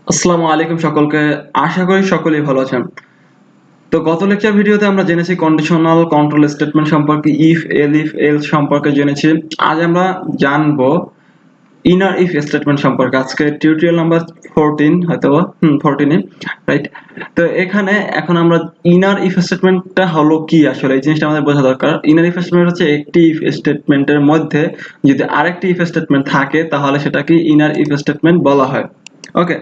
আসসালামু আলাইকুম সকলকে। আশা করি সকলেই ভালো আছেন। তো গত লেকচার ভিডিওতে আমরা জেনেছি কন্ডিশনাল কন্ট্রোল স্টেটমেন্ট সম্পর্কে, ইফ এলস সম্পর্কে জেনেছি। আজ আমরা জানবো ইনার ইফ স্টেটমেন্ট সম্পর্কে। আজকে টিউটোরিয়াল নাম্বার 14 হয়তো 14 রাইট। তো এখানে এখন আমরা ইনার ইফ স্টেটমেন্টটা হলো কি, আসলে এই জিনিসটা আমাদের বোঝা দরকার। ইনার ইফ স্টেটমেন্ট হচ্ছে একটি ইফ স্টেটমেন্টের মধ্যে যদি আরেকটি ইফ স্টেটমেন্ট থাকে তাহলে সেটাকে ইনার ইফ স্টেটমেন্ট বলা হয়। ওকে,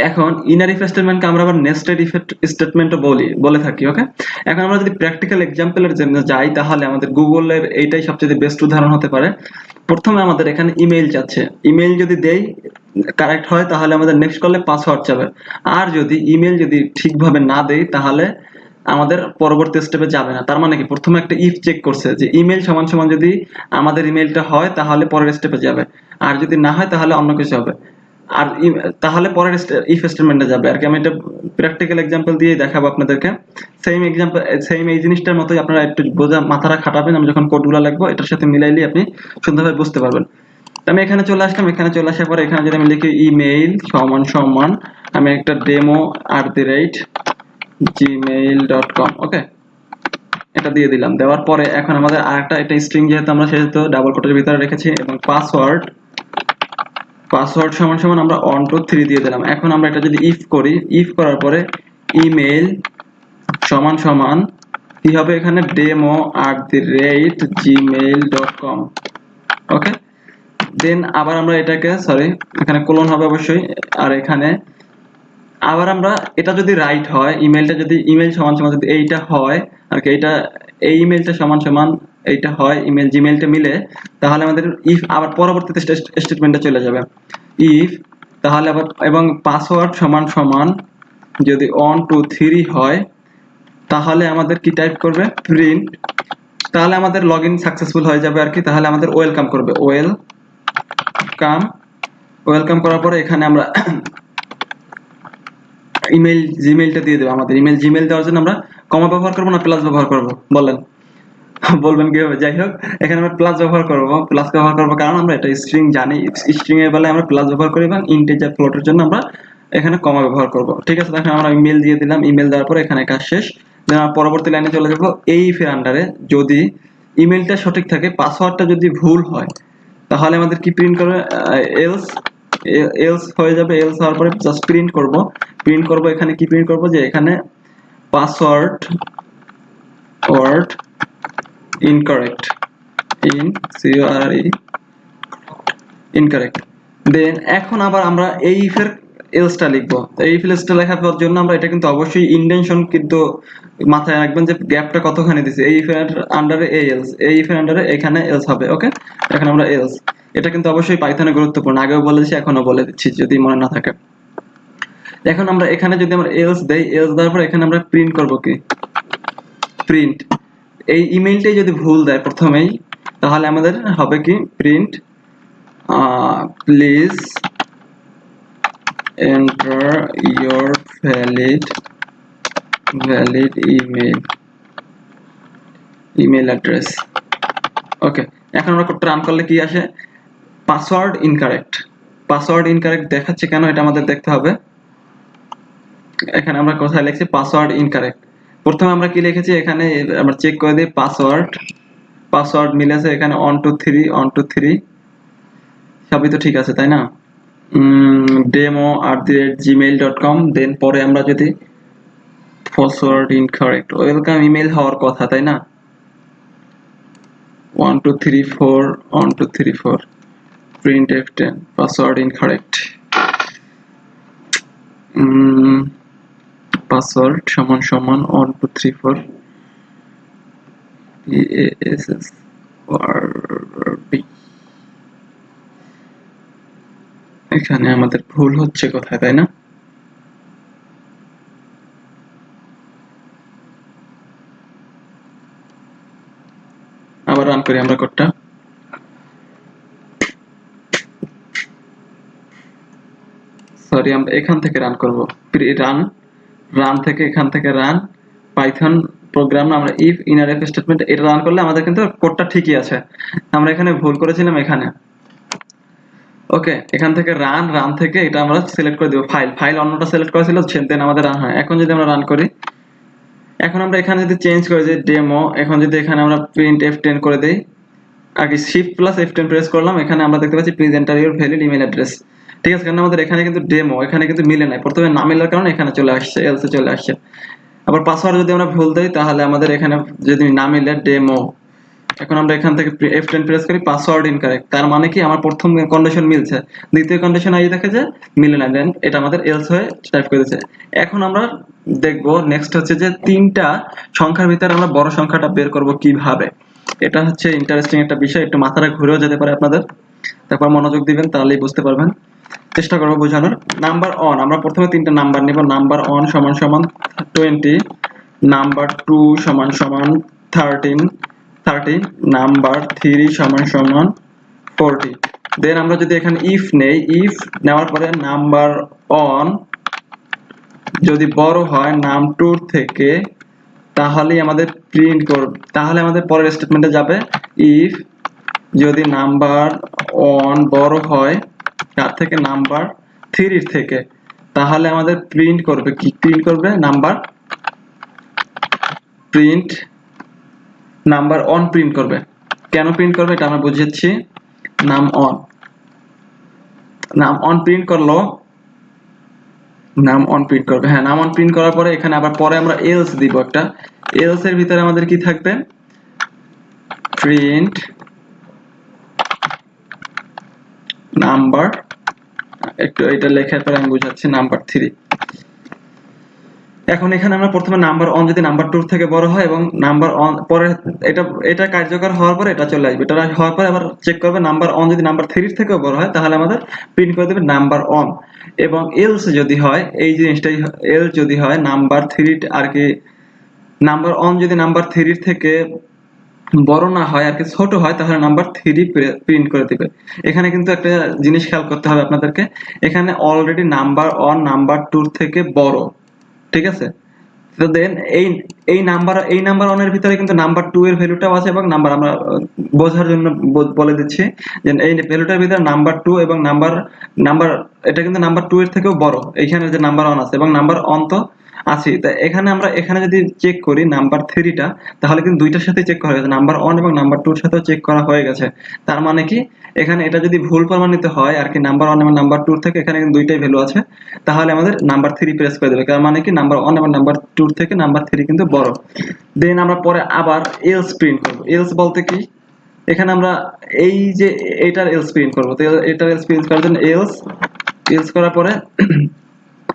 এখন ইনার ইফ স্টেটমেন্টকে আমরা আবার নেস্টেড ইফ স্টেটমেন্টও বলে থাকি। ওকে, এখন আমরা যদি প্র্যাকটিক্যাল এক্সাম্পলের জন্য যাই তাহলে আমাদের গুগলের এইটাই সবচেয়ে বেস্ট উদাহরণ হতে পারে। প্রথমে আমাদের এখানে ইমেইল যাচ্ছে, ইমেইল যদি দেই কারেক্ট হয় তাহলে আমাদের নেক্সট কলে পাসওয়ার্ড যাবে, আর যদি ইমেইল যদি ঠিকভাবে না দেই তাহলে আমাদের পরবর্তী স্টেপে যাবে না। তার মানে কি, প্রথমে একটা ইফ চেক করছে যে ইমেইল সমান সমান যদি আমাদের ইমেইলটা হয় তাহলে পরের স্টেপে যাবে, আর যদি না হয় তাহলে অন্য কিছু হবে, আর তাহলে পরের ইফ স্টেটমেন্টে যাবে আর কি। আমি এটা প্র্যাকটিক্যাল এক্সাম্পল দিয়ে দেখাবো আপনাদেরকে। সেম এক্সাম্পল, সেম এই জিনিসটার মতোই আপনারা একটু মাথাটা খাটাবেন। আমি যখন কোডগুলো লিখবো এটার সাথে মিলাইলে আপনি সুন্দরভাবে বুঝতে পারবেন। আমি এখানে চলে আসলাম, এখানে চলে আসার পরে এখানে যদি আমি লিখি ইমেইল সমান সমান আমি একটা demo@gmail.com, ওকে, এটা দিয়ে দিলাম। দেওয়ার পরে এখন আমাদের আরেকটা, এটা স্ট্রিং যেহেতু আমরা সেহেতু ডাবল কোটের ভিতরে রেখেছি, এবং পাসওয়ার্ড সমান সমান আমরা 1 2 3 দিয়ে দিলাম। এখন আমরা এটা যদি ইফ করি, ইফ করার পরে ইমেইল সমান সমান কি হবে, এখানে demo@gmail.com, ওকে। দেন আবার আমরা এটাকে, সরি এখানে কোলন হবে অবশ্যই, আর এখানে আবার আমরা এটা যদি রাইট হয়, ইমেলটা যদি ইমেল সমান সমান যদি এইটা হয় আর কি, এইটা এই ইমেলটা সমান সমান এইটা হয়, ইমেল জিমেলটা মিলে, তাহলে আমাদের ইফ আবার পরবর্তীতে স্টেটমেন্টে চলে যাবে। ইফ তাহলে আবার, এবং পাসওয়ার্ড সমান সমান যদি 1 2 3 হয় তাহলে আমাদের কি টাইপ করবে, প্রিন্ট, তাহলে আমাদের লগইন সাকসেসফুল হয়ে যাবে আর কি। তাহলে আমাদের ওয়েলকাম করবে, ওয়েলকাম করার পরে এখানে আমরা ইমেল জিমেইলটা দিয়ে দেবো। আমাদের ইমেল জিমেইল দেওয়ার জন্য আমরা কমা ব্যবহার করবো না প্লাস ব্যবহার করবো, বলেন বলবেন কি হবে? যাই হোক, এখানে আমরা প্লাস ব্যবহার করবো, কারণ আমরা এটা স্ট্রিং জানি, স্ট্রিং এর বেলায় আমরা প্লাস ব্যবহার করি এবং ইন্টিজার ফ্লোটের জন্য আমরা এখানে কমা ব্যবহার করব। ঠিক আছে, দেখেন আমরা ইমেল দিয়ে দিলাম, ইমেল দেওয়ার পরে এখানে কাজ শেষ। দেন আমরা পরবর্তী লাইনে চলে যাব। এই ইফের আন্ডারে যদি ইমেলটা সঠিক থাকে, পাসওয়ার্ডটা যদি ভুল হয় তাহলে আমাদের কি প্রিন্ট করবে, এলস এলস হয়ে যাবে। এলস হওয়ার পরে জাস্ট প্রিন্ট করব এখানে কি প্রিন্ট করব, যে এখানে পাসওয়ার্ড ওয়ার্ড incorrect, incorrect। দেন এখন আবার আমরা এই ইফের এলসটা লিখবো। তো এই এলসটা লেখার জন্য আমরা এটা কিন্তু অবশ্যই ইন্ডেনশন কিন্তু মাথায় রাখবেন যে গ্যাপটা কতখানি দিছি। এই ইফের আন্ডারে এই এলস, এই ইফের আন্ডারে এখানে এলস হবে। ওকে, এখন আমরা এলস, এটা কিন্তু অবশ্যই পাইথনে গুরুত্বপূর্ণ, আগেও বলে দিচ্ছি এখনো বলে দিচ্ছি যদি মনে না থাকে। এখন আমরা এখানে যদি আমরা এলস দেই, এলস দেওয়ার পর এখানে আমরা প্রিন্ট করব কি, প্রিন্ট। এই ইমেইলটাই যদি ভুল দেয় প্রথমেই তাহলে আমাদের হবে কি, print please enter your valid email address. Okay, এখন আমরা কোডটা রান করলে কি আসে, পাসওয়ার্ড ইনকারেক্ট দেখাচ্ছে কেন, এটা আমাদের দেখতে হবে। এখানে আমরা কোথায় লিখছি পাসওয়ার্ড ইনকারেক্ট, প্রথমে আমরা কি লিখেছি এখানে আমরা চেক করে দিই, পাসওয়ার্ড মিলেছে এখানে 1 2 3 1 2 3 সবই তো ঠিক আছে তাই না, demo@gmail.com। দেন পরে আমরা যদি পাসওয়ার্ড ইনকারেক্ট, ওয়েলকাম ইমেল হওয়ার কথা তাই না, 1 2 3 4 1 2 3 4 print f10 password incorrect, password সমান সমান 1 2 3 4 EASS এখানে আমাদের ভুল হচ্ছে কোথায় তাই না। আবার রান করি আমরা কোডটা, সরি আমরা এখান থেকে রান করব, রান থেকে, এখান থেকে রান পাইথন প্রোগ্রাম, আমরা ইফ ইনার এফ স্টেটমেন্ট এটা রান করলে আমাদের কিন্তু কোডটা ঠিকই আছে। আমরা এখানে ভুল করেছিলাম এখানে। ওকে, এখান থেকে রান থেকে এটা আমরা সিলেক্ট করে দিব ফাইল অন্যটা সিলেক্ট করা ছিল, দেন আমাদের রান হয়। এখন যদি আমরা রান করি, এখন আমরা এখানে যদি চেঞ্জ করে যে ডেমো, এখন যদি এখানে আমরা প্রিন্ট F10 করে দেই, আগে শিফট প্লাস F10 প্রেস করলাম, এখানে আমরা দেখতে পাচ্ছি please enter your valid email address. ঠিক আছে, কারণ আমাদের এখানে কিন্তু ডেমো, এখানে কিন্তু মিলে নাই, প্রথমে না মিলার কারণে এখানে চলে আসছে, এলসে চলে আসছে। আবার পাসওয়ার্ড যদি আমরা ভুল দেই তাহলে আমাদের এখানে যদি না মিলে ডেমো, এখন আমরা এখান থেকে F10 প্রেস করি, পাসওয়ার্ড ইনকারেক্ট, তার মানে কি আমার প্রথম কন্ডিশন মিলছে, দ্বিতীয় কন্ডিশন আই দেখে যে মিলে না, দেন এটা আমাদের এলস হয়ে টাইপ করে দিয়েছে। এখন আমরা দেখবো নেক্সট হচ্ছে যে তিনটা সংখ্যার ভিতরে আমরা বড় সংখ্যাটা বের করব কিভাবে। এটা হচ্ছে ইন্টারেস্টিং একটা বিষয়, একটু মাথাটা ঘুরেও যেতে পারে আপনাদের, তারপর মনোযোগ দিবেন তাহলেই বুঝতে পারবেন। চেষ্টা করবো বোঝানোর। নাম্বার অন, আমরা প্রথমে তিনটা নাম্বার নেব। নাম্বার অন সমান সমান 20, নাম্বার 2 সমান সমান 30, নাম্বার 3 সমান সমান 40। দেন আমরা যদি এখানে ইফ নেই, ইফ নেওয়ার পরে নাম্বার অন যদি বড় হয় নাম 2 থেকে, তাহলেই আমাদের প্রিন্ট করবে, তাহলে আমাদের পরের স্টেটমেন্টে যাবে, ইফ যদি নাম্বার অন বড় হয় তার থেকে নাম্বার 3 থেকে, তাহলে আমাদের প্রিন্ট করবে কি, প্রিন্ট করবে number print number on print করবে। কেন প্রিন্ট করবে এটা আমরা বুঝেছি। নাম অন প্রিন্ট করলো, নাম অন প্রিন্ট করবে, হ্যাঁ নাম অন প্রিন্ট করার পরে এখানে আবার পরে আমরা এলস দিব একটা, এলস এর ভিতরে আমাদের কি থাকবে, প্রিন্ট নাম্বার, একটু এটা লেখার পরে আমি বুঝাচ্ছি, নাম্বার 3। এখন এখানে আমরা প্রথমে নাম্বার অন যদি নাম্বার 2 থেকে বড় হয় এবং নাম্বার অন পরে এটা এটা কার্যকর হওয়ার পরে এটা চলে আসবে, এটা হওয়ার পরে আবার চেক করবে নাম্বার অন যদি নাম্বার 3 থেকেও বড় হয় তাহলে আমাদের প্রিন্ট করে দেবে নাম্বার অন। এবং এলস যদি হয়, এই জিনিসটাই এলস যদি হয় নাম্বার 3 আর কি, নাম্বার অন যদি নাম্বার 3 থেকে বড় না হয় আর কি, ছোট হয়, তাহলে নাম্বার 3 প্রিন্ট করে দিবে। এখানে কিন্তু একটা জিনিস খেয়াল করতে হবে আপনাদেরকে, এখানে অলরেডি নাম্বার অন নাম্বার 2 থেকে বড়, ঠিক আছে। তো দেন এই নাম্বার অনের ভিতরে কিন্তু নাম্বার 2 এর ভ্যালুটাও আছে, এবং নাম্বার আমরা বোঝার জন্য বলে দিচ্ছি যে এই ভ্যালুটার ভিতরে নাম্বার 2 এবং নাম্বার নাম্বার এটা কিন্তু নাম্বার 2 এর থেকেও বড়, এইখানে যে নাম্বার অন আছে এবং নাম্বার অন তো আছে, তাই এখানে আমরা এখানে যদি চেক করি নাম্বার 3টা, তাহলে কিন্তু দুইটার সাথে চেক করা হয়েছে, নাম্বার অন এবং নাম্বার 2 এর সাথেও চেক করা হয়ে গেছে। তার মানে কি এখানে এটা যদি ভুল প্রমাণিত হয় আর কি, নাম্বার অন এবং নাম্বার 2 থেকে এখানে কিন্তু দুইটাই ভ্যালু আছে, তাহলে আমাদের নাম্বার 3 প্রেস করে দেবে, তার মানে কি নাম্বার অন এবং নাম্বার 2 থেকে নাম্বার 3 কিন্তু বড়। দেন আমরা পরে আবার এলস প্রিন্ট করব। এলস বলতে কি, এখানে আমরা এই যে এটার এলস প্রিন্ট করব, তো এটার এলস প্রিন্ট করার জন্য এলস করার পরে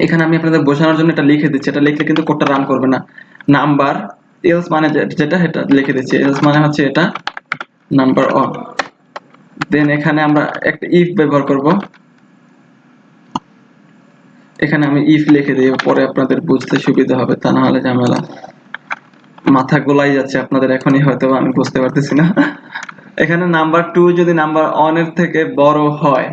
এখানে আমি আপনাদের বোঝানোর জন্য এটা লিখে দিচ্ছি, এটা লিখলে কিন্তু কোডটা রান করবে না। নাম্বার এলস মানে যেটা এটা লিখে দিচ্ছি, এলস মানে হচ্ছে এটা নাম্বার অন। দেন এখানে আমরা একটা ইফ ব্যবহার করব, এখানে আমি ইফ লিখে দিই, পরে আপনাদের বুঝতে সুবিধা হবে, তা না হলে ঝামেলা, মাথা গোলাই যাচ্ছে আপনাদের এখনই, হয়তো আমি বুঝতে পারতেছি না। এখানে নাম্বার 2 যদি নাম্বার অন এর থেকে বড় হয়,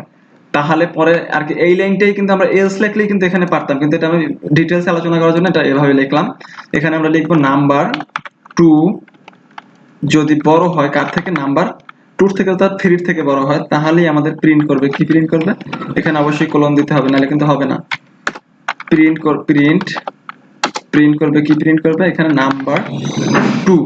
তাহলে পরে আর কি এই লাইনটাই কিন্তু আমরা এলস লিখলেই কিন্তু এখানে পারতাম, কিন্তু এটা আমি ডিটেইলস আলোচনা করার জন্য এটা এভাবে লিখলাম। এখানে আমরা লিখব নাম্বার 2 যদি বড় হয় কার থেকে, নাম্বার 2 থেকে অর্থাৎ 3 থেকে বড় হয়, তাহলেই আমাদের প্রিন্ট করবে, কি প্রিন্ট করবে, এখানে অবশ্যই কোলন দিতে হবে, নাহলে কিন্তু হবে না। প্রিন্ট প্রিন্ট করবে কি, প্রিন্ট করবে এখানে নাম্বার 2।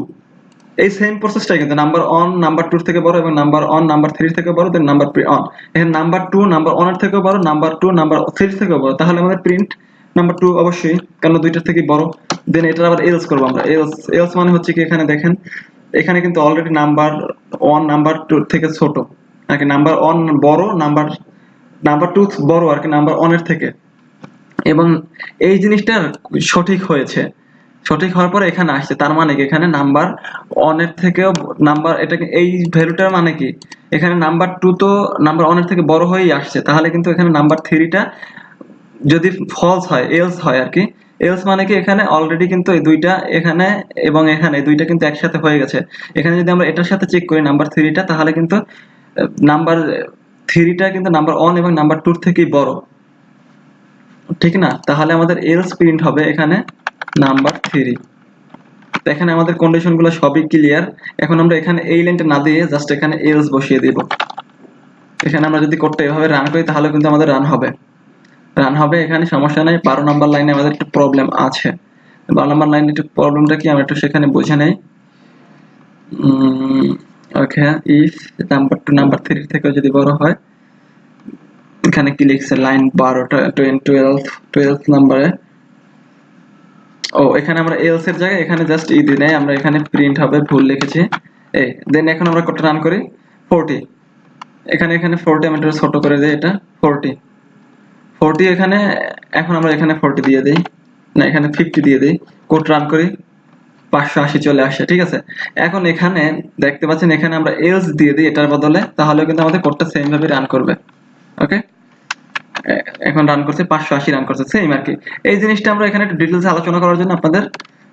এই সেম প্রসেসটাই কিন্তু নাম্বার অন নাম্বার 2 থেকে বড় এবং নাম্বার অন নাম্বার 3 থেকে বড়, দেন নাম্বার অন, এখানে নাম্বার 2 নাম্বার অন এর থেকেও বড়, নাম্বার 2 নাম্বার 3 থেকেও বড়, তাহলে আমাদের প্রিন্ট নাম্বার 2 অবশ্যই, কারণ দুইটার থেকে বড়। দেন এটা আবার এলস করব আমরা, এলস মানে হচ্ছে কি, এখানে দেখেন এখানে কিন্তু অলরেডি নাম্বার অন নাম্বার 2 থেকে ছোট নাকি, নাম্বার অন বড়, নাম্বার 2 বড় আর কি নাম্বার অন এর থেকে, এবং এই জিনিসটা সঠিক হয়েছে, সঠিক হওয়ার পরে এখানে আসছে, তার মানে কি এখানে নাম্বার অন এর থেকেও নাম্বার, এটাকে এই ভ্যালুটার মানে কি, এখানে নাম্বার 2 তো নাম্বার অন এর থেকে বড় হয়েই আসছে, তাহলে কিন্তু এখানে নাম্বার 3টা যদি ফলস হয়, এলস হয় আর কি, এলস মানে কি এখানে অলরেডি কিন্তু এই দুইটা এখানে এবং এখানে দুইটা কিন্তু একসাথে হয়ে গেছে। এখানে যদি আমরা এটার সাথে চেক করি নাম্বার 3টা, তাহলে কিন্তু নাম্বার 3টা কিন্তু নাম্বার অন এবং নাম্বার 2 থেকেই বড়, ঠিক না, তাহলে আমাদের এলস প্রিন্ট হবে এখানে নাম্বার 3। এখানে আমাদের কন্ডিশন গুলো সবই ক্লিয়ার। এখন আমরা এখানে এই লাইনটা না দিয়ে জাস্ট এখানে এলস বসিয়ে দিব, এখানে আমরা যদি কোডটা এভাবে রান করি তাহলে কিন্তু আমাদের রান হবে এখানে সমস্যা নাই। 12 নাম্বার লাইনে আমাদের একটু প্রবলেম আছে। 12 নাম্বার লাইনে একটু প্রবলেমটা কি আমরা একটু সেখানে বুঝে নেই। ওকে, ইফ নাম্বার 2 নাম্বার 3 থেকে যদি বড় হয়, এখানে কি লিখছে লাইন 12টা 12 নাম্বারে। ও এখানে আমরা এলস এর জায়গায় এখানে জাস্ট ই দিই নাই, আমরা এখানে প্রিন্ট হবে ভুল লিখেছি। এই দেন এখন আমরা কোডটা রান করি 40, এখানে 40 আমি একটু ছোট করে দেই, এটা 40 এখানে। এখন আমরা এখানে 40 দিয়ে দেই, না এখানে 50 দিয়ে দেই, কোড রান করি 580 চলে আসে। ঠিক আছে, এখন এখানে দেখতে পাচ্ছেন এখানে আমরা এলস দিয়ে দিই এটার বদলে, তাহলে কিন্তু আমাদের কোডটা সেম ভাবে রান করবে। ওকে, এখন রান করছে 580 রান করছে সেম আর কি। এই জিনিসটা আমরা এখানে একটু ডিটেইলসে আলোচনা করার জন্য আপনাদের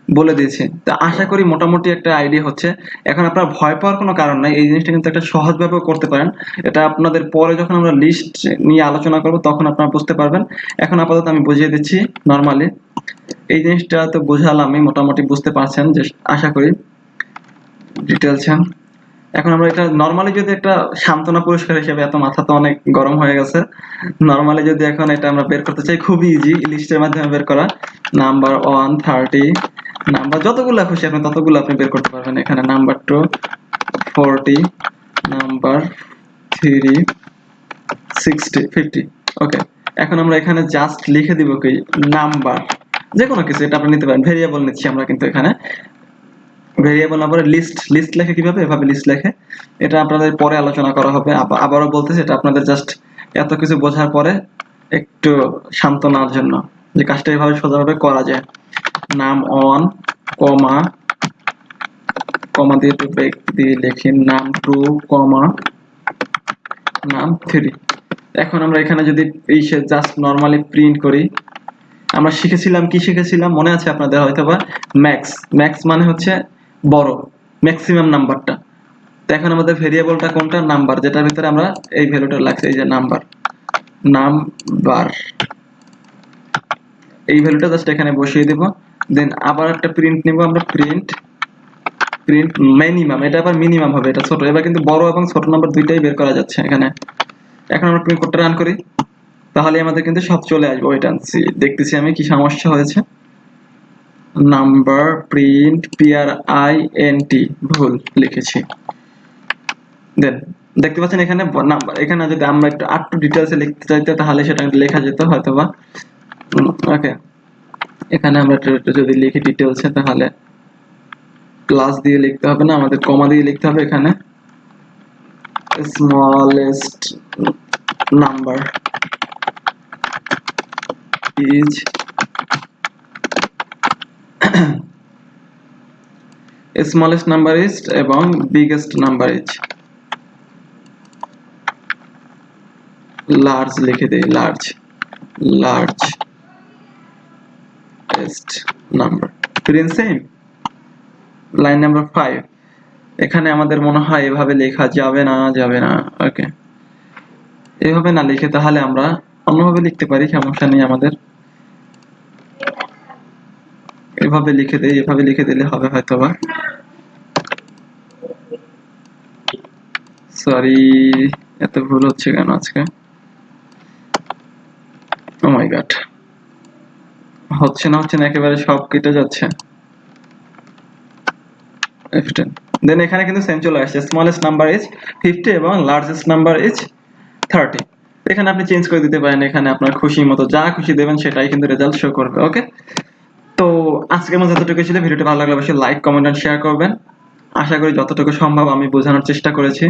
বলে দিয়েছি। তো আশা করি মোটামুটি একটা আইডিয়া হচ্ছে। এখন আপনারা ভয় পাওয়ার কোনো কারণ নাই, এই জিনিসটা কিন্তু একটা সহজভাবেও করতে পারেন। এটা আপনাদের পরে যখন আমরা লিস্ট নিয়ে আলোচনা করব তখন আপনারা বুঝতে পারবেন। এখন আপাতত আমি বুঝিয়ে দিচ্ছি নরমালি। এই জিনিসটা তো বোঝালামই, মোটামুটি বুঝতে পারছেন যে আশা করি ডিটেইলসে। এখন আমরা এটা নরমালি যদি একটা সান্ত্বনা পুরস্কার হিসেবে, এত মাথা তো অনেক গরম হয়ে গেছে, নরমালি যদি এখন এটা আমরা বের করতে চাই, খুবই ইজি লিস্টের মাধ্যমে বের করা। নাম্বার 1 30, নাম্বার যতগুলো খুশি আপনি ততগুলো আপনি বের করতে পারবেন। এখানে নাম্বার 2 40, নাম্বার 3 60 50। ওকে, এখন আমরা এখানে জাস্ট লিখে দিব কি নাম্বার, যে কোনো কিছু, এটা আপনি নিতে পারেন। ভেরিয়েবল নিচ্ছি আমরা কিন্তু এখানে, ভেরিয়েবল না পরে লিস্ট লেখে কিভাবে, এভাবে লিস্ট লেখে। এটা আপনাদের পরে আলোচনা করা হবে। আবারও বলতেছি, এটা আপনাদের জাস্ট এত কিছু বোঝার পরে একটু সান্ত্বনার জন্য যে কাজটা এভাবে সোজাভাবে করা যায়। নাম অন কমা কমা দিয়ে একটু ব্রেক দিয়ে লিখি নাম 2 কমা নাম 3। এখন আমরা এখানে যদি এই জাস্ট নরমালি প্রিন্ট করি, আমরা শিখেছিলাম মনে আছে আপনাদের হয়তোবা, ম্যাক্স মানে হচ্ছে বড়, ম্যাক্সিমাম নাম্বারটা। তো এখন আমাদের ভেরিয়েবলটা কোনটা, নাম্বার, যেটার ভিতরে আমরা এই ভ্যালুটা লাগছে, এই যে নাম্বার, এই ভ্যালুটা জাস্ট এখানে বসিয়ে দেব। দেন আবার একটা প্রিন্ট নেব আমরা, প্রিন্ট মিনিমাম, এটা আবার মিনিমাম হবে, এটা ছোট। এবার কিন্তু বড় এবং ছোট নাম্বার দুইটাই বের করা যাচ্ছে এখানে। এখন আমরা প্রিন্ট কোডটা রান করি, তাহলে আমাদের কিন্তু সব চলে আসবে। ওয়েট এন্ড সি, দেখতেছি আমি কি সমস্যা হয়েছে। নাম্বার প্রিন্ট print ভুল লিখেছি। দেন দেখতে পাচ্ছেন এখানে নাম্বার, এখানে যদি আমরা একটু ডিটেইলসে লিখতে চাইতে তাহলে সেটা লেখা যেত হয়তোবা। ওকে, এখানে আমরা যদি লিখি ডিটেইলসে তাহলে প্লাস দিয়ে লিখতে হবে না, আমাদের কমা দিয়ে লিখতে হবে। এখানে smallest number is smallest number is এবং biggest number is large লিখে দেই, largest number print same। Line number 5, এখানে আমাদের মনে হয় এভাবে লেখা যাবে না। ওকে, এভাবে না লিখে তাহলে আমরা অন্যভাবে লিখতে পারি, সমস্যা নেই আমাদের। এভাবে লিখে দিলে হবে হয়তোবা। সরি, এত ভুল হচ্ছে কেন আজকে? ও মাই গড, হচ্ছে না একেবারে সব কেটে যাচ্ছে। F10, দেন এখানে কিন্তু সেম চলে আসছে, স্মলেস্ট নাম্বার ইজ 50 এবং লার্জেস্ট নাম্বার ইজ 30। এখানে আপনি চেঞ্জ করে দিতে পারেন, এখানে আপনার খুশি মতো যা খুশি দেবেন সেটাই কিন্তু রেজাল্ট শো করবে। ওকে, তো আজকের মতো এতটুকু ছিল। ভিডিওটি ভালো লাগলে অবশ্যই লাইক কমেন্ট এন্ড শেয়ার করবেন। আশা করি যতটুকু সম্ভব আমি বোঝানোর চেষ্টা করেছি।